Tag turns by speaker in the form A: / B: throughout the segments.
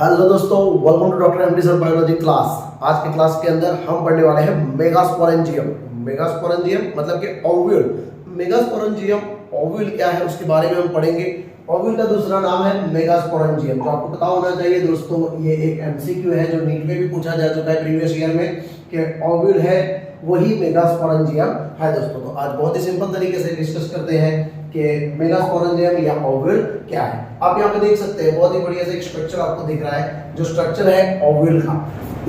A: Hello दोस्तों, welcome to doctor MD sir biology class. आज के क्लास के अंदर हम पढ़ने वाले हैं मेगास्पोरेंजियम। मेगास्पोरेंजियम मतलब कि ओव्यूल। मेगास्पोरेंजियम ओव्यूल क्या है उसके बारे में हम पढ़ेंगे। ओव्यूल का दूसरा नाम है मेगास्पोरेंजियम। तो आपको पता होना चाहिए दोस्तों, ये एक एमसीक्यू है जो नीट में भी पूछा जा चुका है प्रीवियस ईयर में कि ओव्यूल है वही मेगास्पोरेंजियम है दोस्तों। तो आज बहुत ही सिंपल तरीके से डिस्कस करते हैं कि मेगास्पोरेंजियम या ओव्यूल क्या है। आप यहाँ पे देख सकते हैं बहुत ही बढ़िया से एक स्ट्रक्चर आपको दिख रहा है, जो स्ट्रक्चर है ओव्यूल का।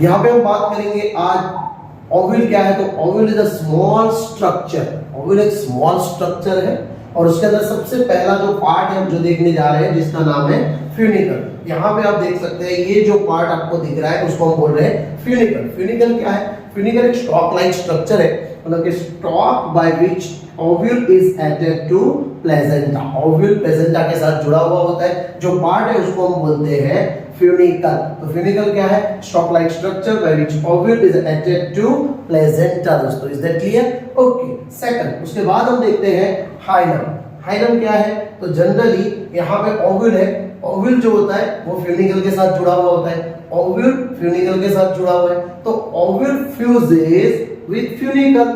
A: यहाँ पे हम बात करेंगे आज ओव्यूल क्या है। तो ovule is a small structure. Ovule एक स्मॉल स्ट्रक्चर है और उसके अंदर सबसे पहला जो पार्ट है हम जो देखने जा रहे हैं जिसका नाम है फ्यूनिकल। यहाँ पे आप देख सकते हैं ये जो पार्ट आपको दिख रहा है उसको हम बोल रहे हैं फ्यूनिकल। फ्यूनिकल क्या है? फ्यूनिकल एक स्टॉक लाइक स्ट्रक्चर है, मतलब कि stalk by which ovule is attached to placenta. Ovule placenta के साथ जुड़ा हुआ होता है। जो पार्ट है उसको हम बोलते हैं फ्यूनिकल। तो फ्यूनिकल क्या है? Stalk like structure by which ovule is attached to placenta दोस्तों। Is that clear? Okay. Second, उसके बाद हम देखते हैं हाइलम। हाइलम क्या है? तो जनरली यहाँ पे ओव्यूल है। ओव्यूल जो होता है वो फ्यूनिकल के साथ जुड़ा हुआ होता है। ओव्यूल फ्यूनिकल के साथ जुड़ा हुआ है, तो ovule fuses with funicle.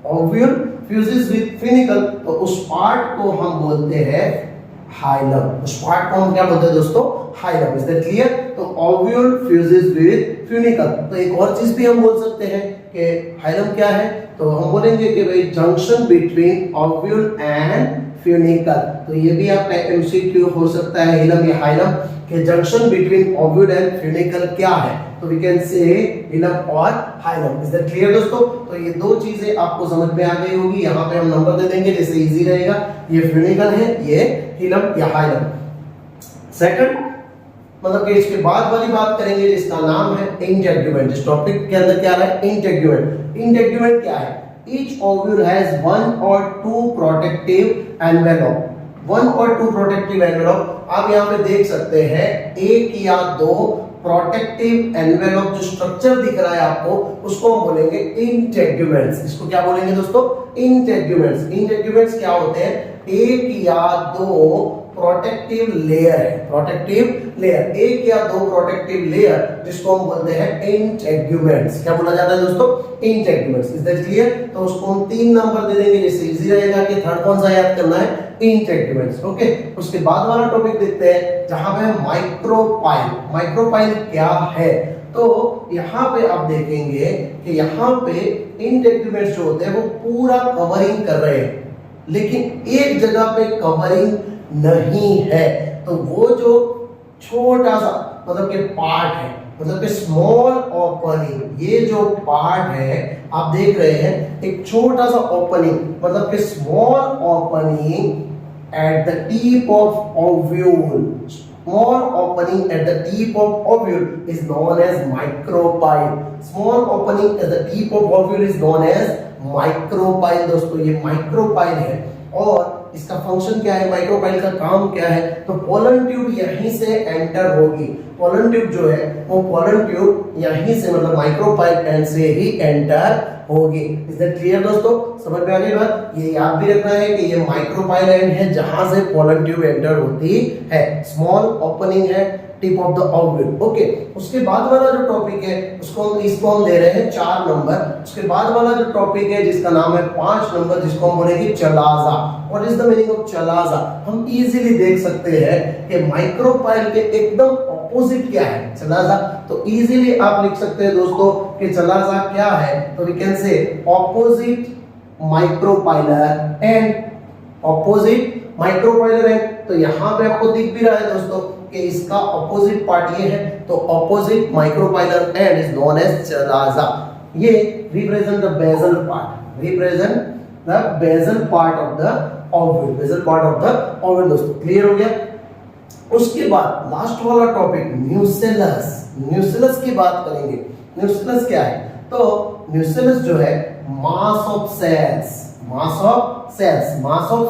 A: Ovule fuses with funicle, तो उस पार्ट को हम बोलते हैं हाइलम। उस पार्ट को हम क्या बोलते हैं दोस्तों? हाइलम। Is that clear? तो ओव्यूल फ्यूजेस विद फ्यूनिकल। तो एक और चीज भी हम बोल सकते हैं कि हाइलम क्या है। तो हम बोलेंगे कि भाई junction between ovule and funicle. तो ये भी आपका एमसीक्यू हो सकता है हिलम या हाइलम के junction between ovule and funicle क्या है। तो वी कैन से हिलम और हाइलम। इज दैट क्लियर दोस्तों? तो ये दो चीजें आपको समझ में आ गई होगी। यहाँ पे हम नंबर दे देंगे जैसे इजी रहेगा। ये फ्यूनिकल है, ये हिलम या हाइलम। सेकंड, मतलब कि इसके बाद वाली बात करेंगे जिसका नाम है इंटेग्यूमेंट। इस टॉपिक के अंदर क्या है? इंटेग्यूमेंट। इंटेग्यूमेंट क्या है? Each ovule has one or two protective envelope. One or two protective envelope. आप यहाँ पे देख सकते हैं एक या दो प्रोटेक्टिव एनवेलप जो स्ट्रक्चर दिख रहा है आपको, उसको हम बोलेंगे इंटेग्यूमेंट्स। इसको क्या बोलेंगे दोस्तों? इंटेग्यूमेंट्स। इंटेग्यूमेंट्स क्या होते हैं? एक या दो प्रोटेक्टिव लेयर है। प्रोटेक्टिव लेयर, एक या दो प्रोटेक्टिव लेयर जिसको हम बोलते हैं इंटेग्यूमेंट्स। क्या बोला जाता है दोस्तों? इंटेग्यूमेंट्स। Is that clear? तो उसको हम 3 नंबर दे देंगे जिससे इजी रहेगा कि थर्ड कौन सा याद करना है? इंटेग्यूमेंट्स। ओके। उसके बाद वाला टॉपिक देखते हैं जहां पे माइक्रोपाइल। माइक्रोपाइल क्या है? तो यहाँ पे आप देखेंगे कि यहाँ पे इंटेग्यूमेंट्स जो होते हैं वो पूरा कवरिंग कर रहे हैं, लेकिन एक जगह पे कवरिंग नहीं है। तो वो जो छोटा सा मतलब कि पार्ट है, मतलब कि स्मॉल ओपनिंग, ये जो पार्ट है आप देख रहे हैं एक छोटा सा ओपनिंग, मतलब कि small opening at the tip of ovule. Small opening at the tip of ovule is known as micropyle. Small opening at the tip of ovule is known as micropyle दोस्तों। ये माइक्रोपाइल है और इसका function क्या है? Micropyle का काम क्या है? तो पोलन ट्यूब यहीं से एंटर होगी। पोलन ट्यूब जो है वो पोलन ट्यूब यहीं से मतलब माइक्रोपाइल एंड से ही एंटर होगी। इज दैट क्लियर दोस्तों? समझ में आ गई बात? ये याद भी रखना है कि ये माइक्रोपाइल एंड है जहां से पोलन ट्यूब एंटर होती है। स्मॉल ओपनिंग है tip of the ovule. Okay. उसके बाद वाला जो टॉपिक है इसको हम दे रहे हैं 4 नंबर। उसके बाद वाला जो टॉपिक है जिसका नाम है 5 नंबर, जिसको हम बोलेंगे chalaza. What is the meaning of chalaza? हम इजीली देख सकते हैं कि माइक्रोपाइल के एकदम ऑपोजिट क्या है चलाजा। तो इजीली आप लिख सकते हैं दोस्तों कि चलाजा क्या है। तो we can say opposite micropylar end opposite micropylar end. तो यहाँ पे आपको दिख भी रहा है दोस्तों कि इसका ऑपोजिट पार्ट ये है, तो opposite micropylar end is known as chalaza. ये represent the basal part, represent the basal part of the ovule, basal part of the ovule दोस्तों। क्लियर हो गया? उसके बाद लास्ट वाला टॉपिक न्यूसेलस। न्यूसेलस की बात करेंगे। न्यूसेलस क्या है? तो न्यूसेलस जो है mass of cells, mass of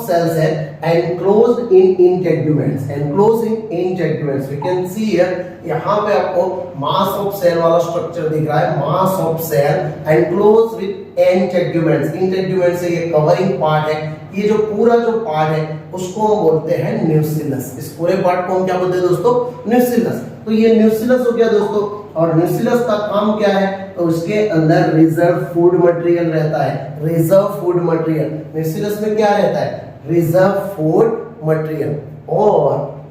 A: cells है enclosed in integuments, enclosed in integuments। We can see here, यहाँ पे आपको mass of cell वाला स्ट्रक्चर दिख रहा है। mass of cell enclosed with integuments. Integument से ये कवरिंग पार्ट है, ये जो पूरा जो पार्ट है उसको हम बोलते हैं न्यूसिलस। इस पूरे पार्ट को हम क्या बोलते हैं दोस्तों? न्यूसिलस। तो ये न्यूक्लियस हो गया दोस्तों। और न्यूक्लियस का काम क्या है, तो उसके अंदर रिजर्व फूड मटेरियल रहता है। रिजर्व फूड मटेरियल न्यूक्लियस में क्या रहता है, रिजर्व फूड मटेरियल। और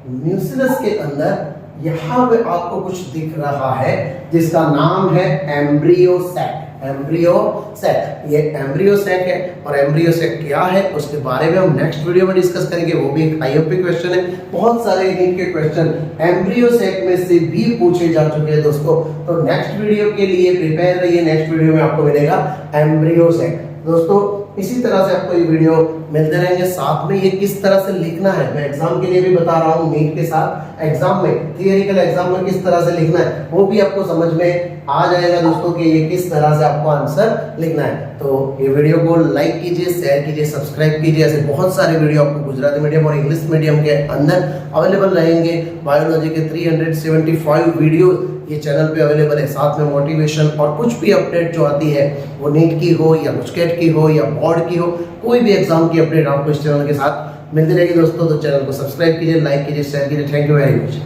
A: न्यूक्लियस के अंदर यहाँ पे आपको कुछ दिख रहा है जिसका नाम है एम्ब्रियो सैक। एम्ब्रियो सैक, ये एम्ब्रियो सैक है। और एम्ब्रियो सैक क्या है उसके बारे में हम नेक्स्ट वीडियो में डिस्कस करेंगे, वो भी एक आईएमपी क्वेश्चन है। बहुत सारे नीट के क्वेश्चन एम्ब्रियो सैक में से भी पूछे जा चुके हैं दोस्तों। तो नेक्स्ट वीडियो के लिए प्रिपेयर रहिए, नेक्स्ट वीडियो में आपको मिलेगा एम्ब्रियो सैक। दोस्तों इसी तरह से आपको ये वीडियो मिलते रहेंगे। साथ में ये किस तरह से लिखना है मैं एग्जाम के लिए भी बता रहा हूँ, नीट के साथ एग्जाम में, थियरिकल एग्जाम में किस तरह से लिखना है वो भी आपको समझ में आ जाएगा दोस्तों कि ये किस तरह से आपको आंसर लिखना है। तो ये वीडियो को लाइक कीजिए, शेयर कीजिए, सब्सक्राइब कीजिए। ऐसे बहुत सारे वीडियो आपको गुजराती मीडियम और इंग्लिश मीडियम के अंदर अवेलेबल रहेंगे। बायोलॉजी के 375 वीडियो ये चैनल पे अवेलेबल है। साथ में मोटिवेशन और कुछ भी अपडेट जो आती है, वो नीट की हो या गुस्केट की हो या बोर्ड की हो, कोई भी एग्जाम की अपडेट आपको इस चैनल के साथ मिलती रहेगी दोस्तों। तो चैनल को सब्सक्राइब कीजिए, लाइक कीजिए, शेयर कीजिए। Thank you very much.